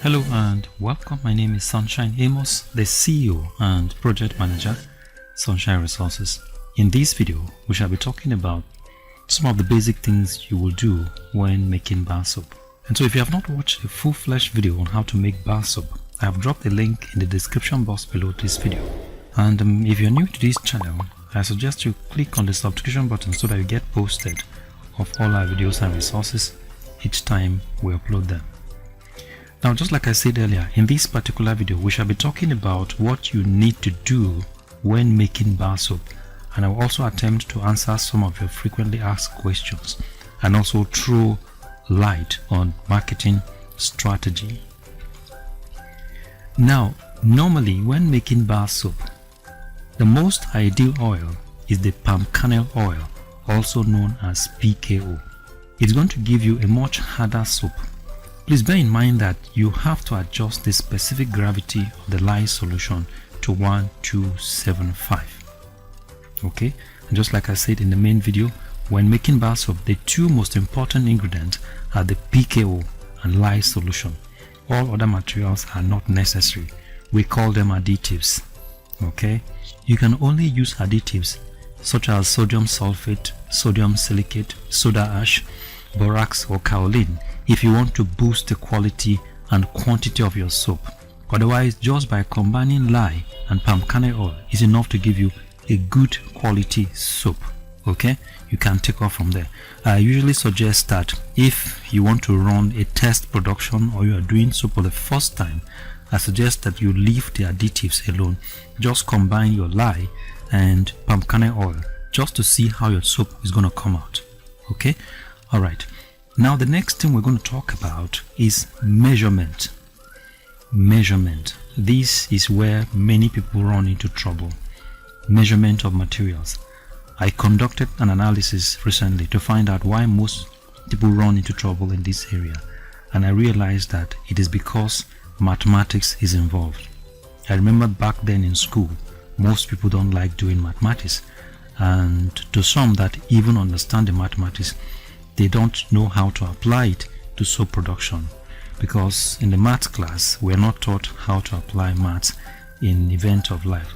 Hello and welcome. My name is Sunshine Amos, the CEO and Project Manager, Sunshine Resources. In this video, we shall be talking about some of the basic things you will do when making bar soap. And so if you have not watched a full-fledged video on how to make bar soap, I have dropped a link in the description box below this video. And if you're new to this channel, I suggest you click on the subscription button so that you get posted of all our videos and resources each time we upload them. Now, just like I said earlier, in this particular video, we shall be talking about what you need to do when making bar soap, and I will also attempt to answer some of your frequently asked questions and also throw light on marketing strategy. Now, normally when making bar soap, the most ideal oil is the palm kernel oil, also known as PKO. It's going to give you a much harder soap. Please bear in mind that you have to adjust the specific gravity of the lye solution to 1275. Okay, and just like I said in the main video, when making bar soap, the two most important ingredients are the PKO and lye solution. All other materials are not necessary. We call them additives. Okay, you can only use additives such as sodium sulfate, sodium silicate, soda ash, borax or kaolin if you want to boost the quality and quantity of your soap. Otherwise, just by combining lye and palm kernel oil is enough to give you a good quality soap. Okay, you can take off from there. I usually suggest that if you want to run a test production or you are doing soap for the first time, I suggest that you leave the additives alone. Just combine your lye and palm kernel oil just to see how your soap is going to come out. Okay, all right. Now the next thing we're going to talk about is measurement. Measurement. This is where many people run into trouble. Measurement of materials. I conducted an analysis recently to find out why most people run into trouble in this area, and I realized that it is because mathematics is involved. I remember back then in school, most people don't like doing mathematics, and to some that even understand the mathematics, they don't know how to apply it to soap production, because in the math class we are not taught how to apply maths in event of life.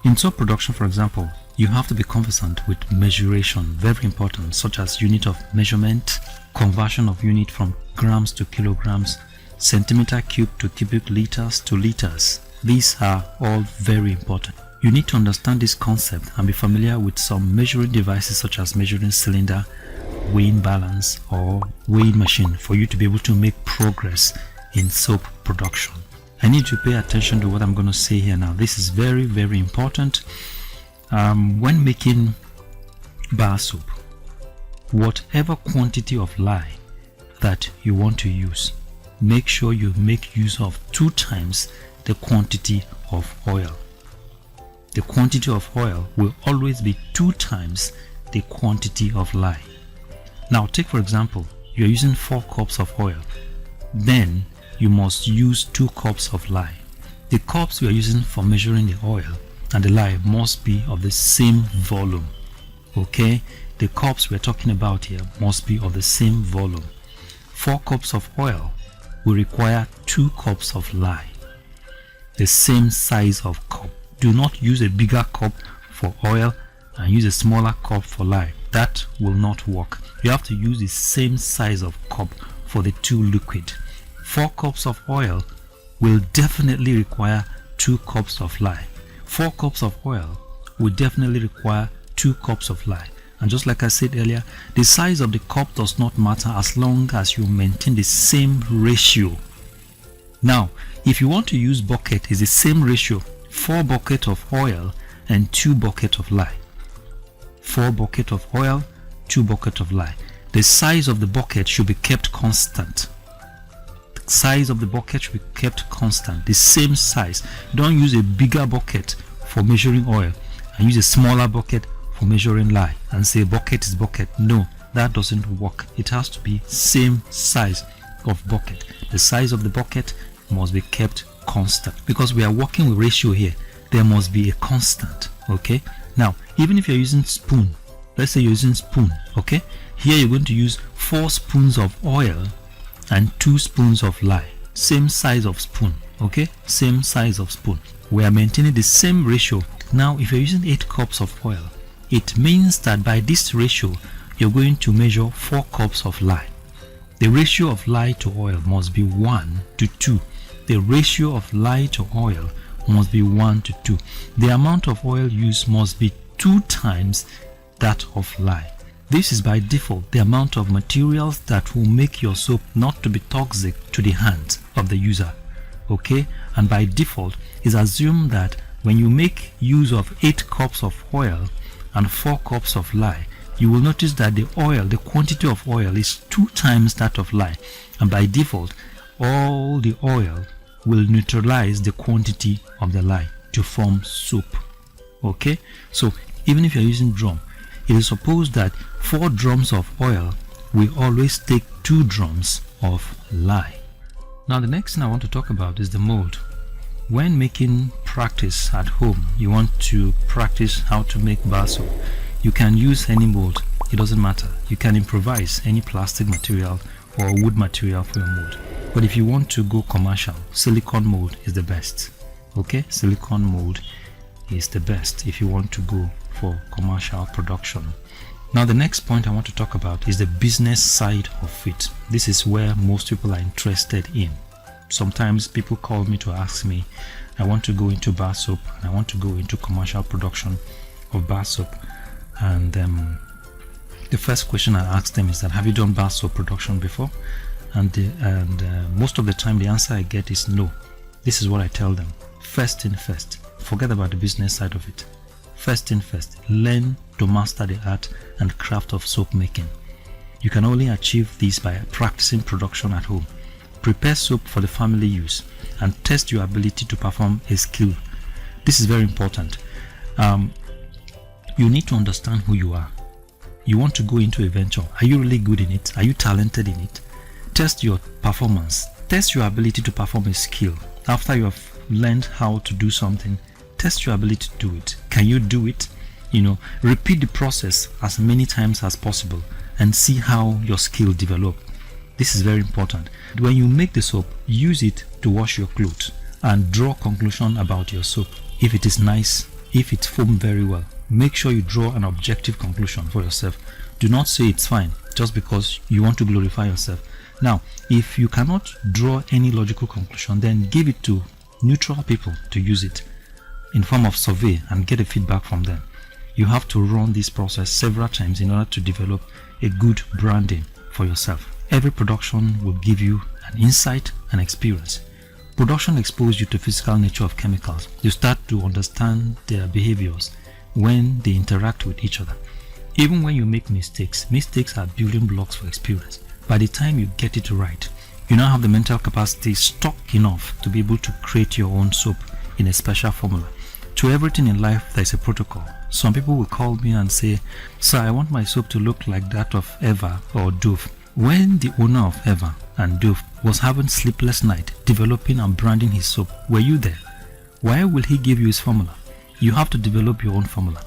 In soap production, for example, you have to be conversant with measuration, very important, such as unit of measurement, conversion of unit from grams to kilograms, centimeter cube to cubic liters to liters. These are all very important. You need to understand this concept and be familiar with some measuring devices such as measuring cylinder, weighing balance or weighing machine for you to be able to make progress in soap production. I need to pay attention to what I'm going to say here now. This is very, very important. When making bar soap, whatever quantity of lye that you want to use, make sure you make use of 2 times the quantity of oil. The quantity of oil will always be 2 times the quantity of lye. Now take for example, you're using 4 cups of oil, then you must use 2 cups of lye. The cups you are using for measuring the oil and the lye must be of the same volume. Okay, the cups we're talking about here must be of the same volume. 4 cups of oil will require 2 cups of lye, the same size of cup. Do not use a bigger cup for oil and use a smaller cup for lye. That will not work. You have to use the same size of cup for the 2 liquid. 4 cups of oil will definitely require 2 cups of lye. 4 cups of oil will definitely require 2 cups of lye. And just like I said earlier, the size of the cup does not matter as long as you maintain the same ratio. Now, if you want to use bucket, it's the same ratio. 4 buckets of oil and 2 buckets of lye. 4 buckets of oil, 2 buckets of lye. The size of the bucket should be kept constant. The size of the bucket should be kept constant, the same size. Don't use a bigger bucket for measuring oil and use a smaller bucket for measuring lye and say bucket is bucket. No, that doesn't work. It has to be same size of bucket. The size of the bucket must be kept constant because we are working with ratio here. There must be a constant. Okay, now even if you're using spoon, let's say you're using spoon, okay, here you're going to use 4 spoons of oil and 2 spoons of lye. same size of spoon. Okay, same size of spoon. We are maintaining the same ratio. Now if you're using 8 cups of oil, it means that by this ratio you're going to measure 4 cups of lye. The ratio of lye to oil must be 1 to 2. The ratio of lye to oil must be 1 to 2. The amount of oil used must be 2 times that of lye. This is by default the amount of materials that will make your soap not to be toxic to the hands of the user. Okay, and by default is assumed that when you make use of 8 cups of oil and 4 cups of lye, you will notice that the quantity of oil is 2 times that of lye, and by default all the oil will neutralize the quantity of the lye to form soap. Okay, so even if you're using drum, it is supposed that 4 drums of oil will always take 2 drums of lye. Now the next thing I want to talk about is the mold. When making practice at home, you want to practice how to make bar soap. You can use any mold, it doesn't matter. You can improvise any plastic material or wood material for your mold. But if you want to go commercial, silicone mold is the best. Okay, silicone mold is the best if you want to go for commercial production. Now the next point I want to talk about is the business side of it. This is where most people are interested in. Sometimes people call me to ask me, I want to go into bar soap and I want to go into commercial production of bar soap. And the first question I ask them is that, have you done bar soap production before? And most of the time the answer I get is no. This is what I tell them. First thing first, forget about the business side of it. First thing first, learn to master the art and craft of soap making. You can only achieve this by practicing production at home. Prepare soap for the family use and test your ability to perform a skill. This is very important. You need to understand who you are. You want to go into a venture. Are you really good in it? Are you talented in it? Test your performance. Test your ability to perform a skill. After you have learned how to do something, test your ability to do it. Can you do it? Repeat the process as many times as possible and see how your skill develops. This is very important. When you make the soap, use it to wash your clothes and draw conclusion about your soap. If it is nice, if it foamed very well, make sure you draw an objective conclusion for yourself. Do not say it's fine just because you want to glorify yourself. Now, if you cannot draw any logical conclusion, then give it to neutral people to use it in form of survey and get a feedback from them. You have to run this process several times in order to develop a good branding for yourself. Every production will give you an insight and experience. Production exposes you to physical nature of chemicals. You start to understand their behaviors when they interact with each other. Even when you make mistakes are building blocks for experience. By the time you get it right, you now have the mental capacity stock enough to be able to create your own soap in a special formula. To everything in life, there is a protocol. Some people will call me and say, "Sir, I want my soap to look like that of Eva or Dove." When the owner of Eva and Dove was having sleepless night developing and branding his soap, were you there? Why will he give you his formula? You have to develop your own formula.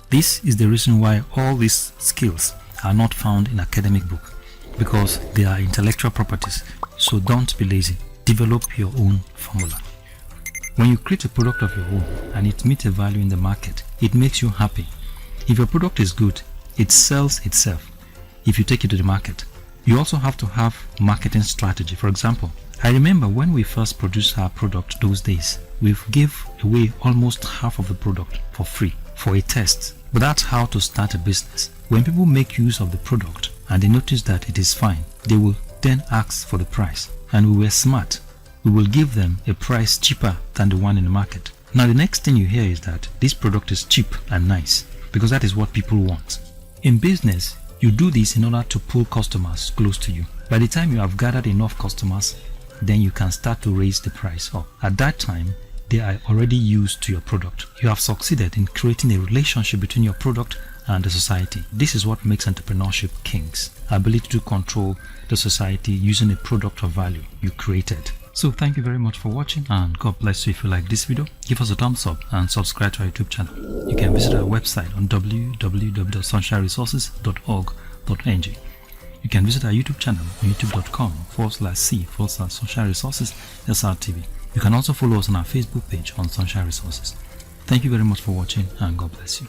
This is the reason why all these skills are not found in academic book, because they are intellectual properties. So don't be lazy. Develop your own formula. When you create a product of your own and it meets a value in the market, it makes you happy. If your product is good, it sells itself if you take it to the market. You also have to have marketing strategy. For example, I remember when we first produced our product those days, we gave away almost half of the product for free for a test. But that's how to start a business. When people make use of the product and they notice that it is fine, they will then ask for the price. And we were smart. We will give them a price cheaper than the one in the market. Now the next thing you hear is that this product is cheap and nice, because that is what people want. In business, you do this in order to pull customers close to you. By the time you have gathered enough customers, then you can start to raise the price up. At that time, they are already used to your product. You have succeeded in creating a relationship between your product and the society. This is what makes entrepreneurship kings. Ability to control the society using a product of value you created. So thank you very much for watching, and God bless you. If you like this video, give us a thumbs up and subscribe to our YouTube channel. You can visit our website on www.sunshineresources.org.ng. You can visit our YouTube channel on youtube.com/c/Sunshine Resources SRTV. You can also follow us on our Facebook page on Sunshine Resources. Thank you very much for watching, and God bless you.